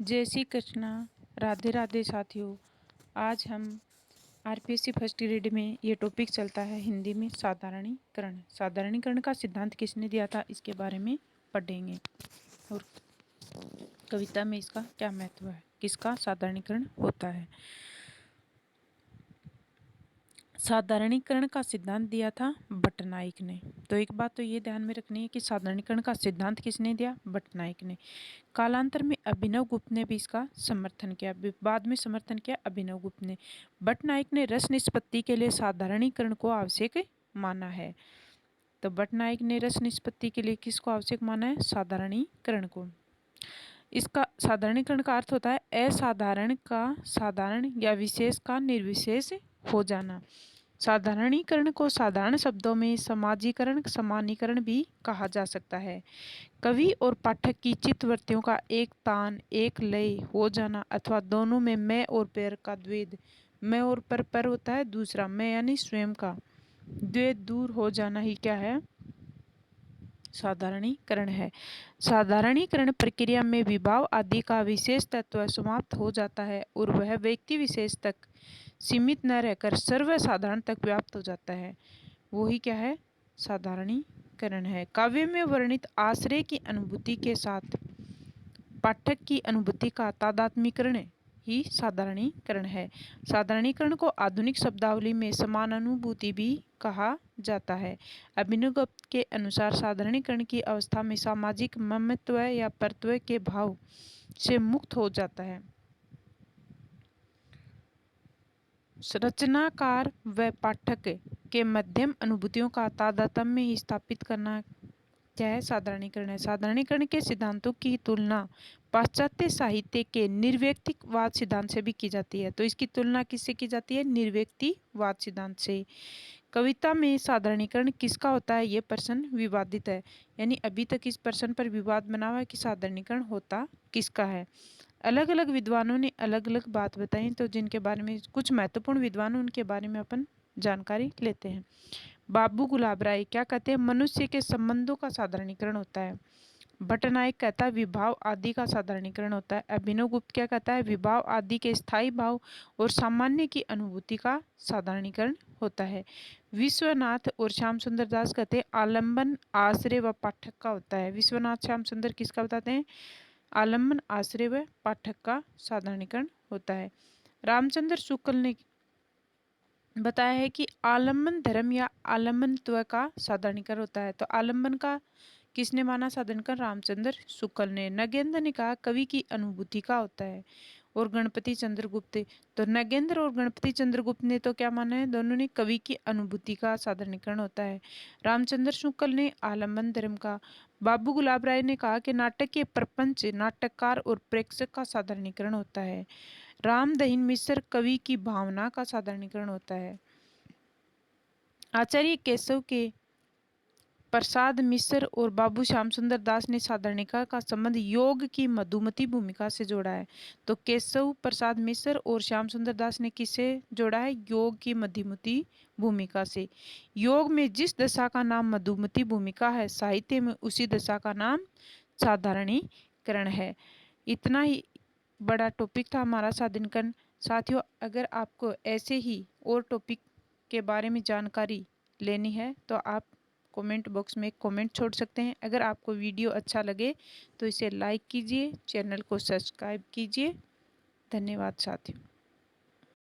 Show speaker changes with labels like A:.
A: जय श्री कृष्णा। राधे राधे साथियों। आज हम आरपीएससी फर्स्ट ग्रेड में ये टॉपिक चलता है हिंदी में साधारणीकरण। साधारणीकरण का सिद्धांत किसने दिया था, इसके बारे में पढ़ेंगे और कविता में इसका क्या महत्व है, किसका साधारणीकरण होता है। साधारणीकरण का सिद्धांत दिया था बटनायक ने। तो एक बात तो ये ध्यान में रखनी है कि साधारणीकरण का सिद्धांत किसने दिया, बटनायक ने। कालांतर में अभिनव गुप्त ने भी इसका समर्थन किया, बाद में समर्थन किया अभिनव गुप्त ने। बटनायक ने रस निष्पत्ति के लिए साधारणीकरण को आवश्यक माना है। तो बटनायक ने रस निष्पत्ति के लिए किसको आवश्यक माना है, साधारणीकरण को। इसका साधारणीकरण का अर्थ होता है असाधारण का साधारण या विशेष का निर्विशेष हो जाना। साधारणीकरण को साधारण शब्दों में समाजीकरण सामान्यीकरण भी कहा जा सकता है। कवि और पाठक की चित्तवृत्तियों का एक तान एक लय हो जाना अथवा दोनों में मैं और पर का द्वैध, मैं और पर होता है दूसरा, मैं यानी स्वयं का द्वैध दूर हो जाना ही क्या है, साधारणीकरण है। साधारणीकरण प्रक्रिया में विभाव आदि का विशेष तत्व समाप्त हो जाता है और वह व्यक्ति विशेष तक सीमित न रहकर सर्वसाधारण तक व्याप्त हो जाता है। वही क्या है, साधारणीकरण है। काव्य में वर्णित आश्रय की अनुभूति के साथ पाठक की अनुभूति का तादात्म्यकरण ही साधारणीकरण है। साधारणीकरण को आधुनिक शब्दावली में समानानुभूति भी कहा जाता है। अभिनव गुप्त के अनुसार साधारणीकरण की अवस्था में सामाजिक ममत्व या परत्व के भाव से मुक्त हो जाता है। रचनाकार व पाठक के मध्यम अनुभूतियों का तादात्म्य ही स्थापित करना क्या है, साधारणीकरण है। साधारणीकरण के सिद्धांतों की तुलना पाश्चात्य साहित्य के निर्व्यक्तिवाद सिद्धांत से भी की जाती है। तो इसकी तुलना किससे की जाती है, निर्व्यक्तिवाद सिद्धांत से। कविता में साधारणीकरण किसका होता है, ये प्रश्न विवादित है। यानी अभी तक इस प्रश्न पर विवाद बना हुआ है कि साधारणीकरण होता किसका है। अलग अलग विद्वानों ने अलग अलग बात बताई, तो जिनके बारे में कुछ महत्वपूर्ण विद्वान उनके बारे में अपन जानकारी लेते हैं। बाबू गुलाब राय क्या कहते हैं, मनुष्य के संबंधों का साधारणीकरण होता है। बटनायक कहता है विभाव आदि का साधारणीकरण होता है। अभिनव गुप्त क्या कहता है, विभाव आदि के स्थायी भाव और सामान्य की अनुभूति का साधारणीकरण होता है। विश्वनाथ और श्याम सुंदर दास कहते हैं आलम्बन आश्रय व पाठक का होता है। विश्वनाथ श्याम सुंदर किसका बताते हैं, आलम्बन आश्रय व पाठक का साधारणीकरण होता है। रामचंद्र शुक्ल ने बताया है कि आलम्बन धर्म या आलम्बनत्व का साधारणीकरण होता है। तो आलम्बन का किसने माना साधारणीकरण, रामचंद्र शुक्ल ने। नगेंद्र ने कहा कवि की अनुभूति का होता है। और गणपति चंद्रगुप्त, तो नगेंद्र और गणपति चंद्रगुप्त ने तो क्या माना है, दोनों ने कवि की अनुभूति का साधारणीकरण होता है। रामचंद्र शुक्ल ने आलम्बन धर्म का। बाबू गुलाब राय ने कहा कि नाटक के प्रपंच नाटककार और प्रेक्षक का साधारणीकरण होता है। रामदहिन मिश्र कवि की भावना का साधारणीकरण होता है। आचार्य केशव के प्रसाद मिश्र और बाबू श्याम सुंदर दास ने साधारणीकरण का संबंध योग की मधुमती भूमिका से जोड़ा है। तो केशव प्रसाद मिश्र और श्याम सुंदर दास ने किससे जोड़ा है, योग की मधुमती भूमिका से। योग में जिस दशा का नाम मधुमती भूमिका है, साहित्य में उसी दशा का नाम साधारणीकरण है। इतना ही बड़ा टॉपिक था हमारा साधारणीकरण। साथियों, अगर आपको ऐसे ही और टॉपिक के बारे में जानकारी लेनी है तो आप कमेंट बॉक्स में कमेंट छोड़ सकते हैं। अगर आपको वीडियो अच्छा लगे तो इसे लाइक कीजिए, चैनल को सब्सक्राइब कीजिए। धन्यवाद साथियों।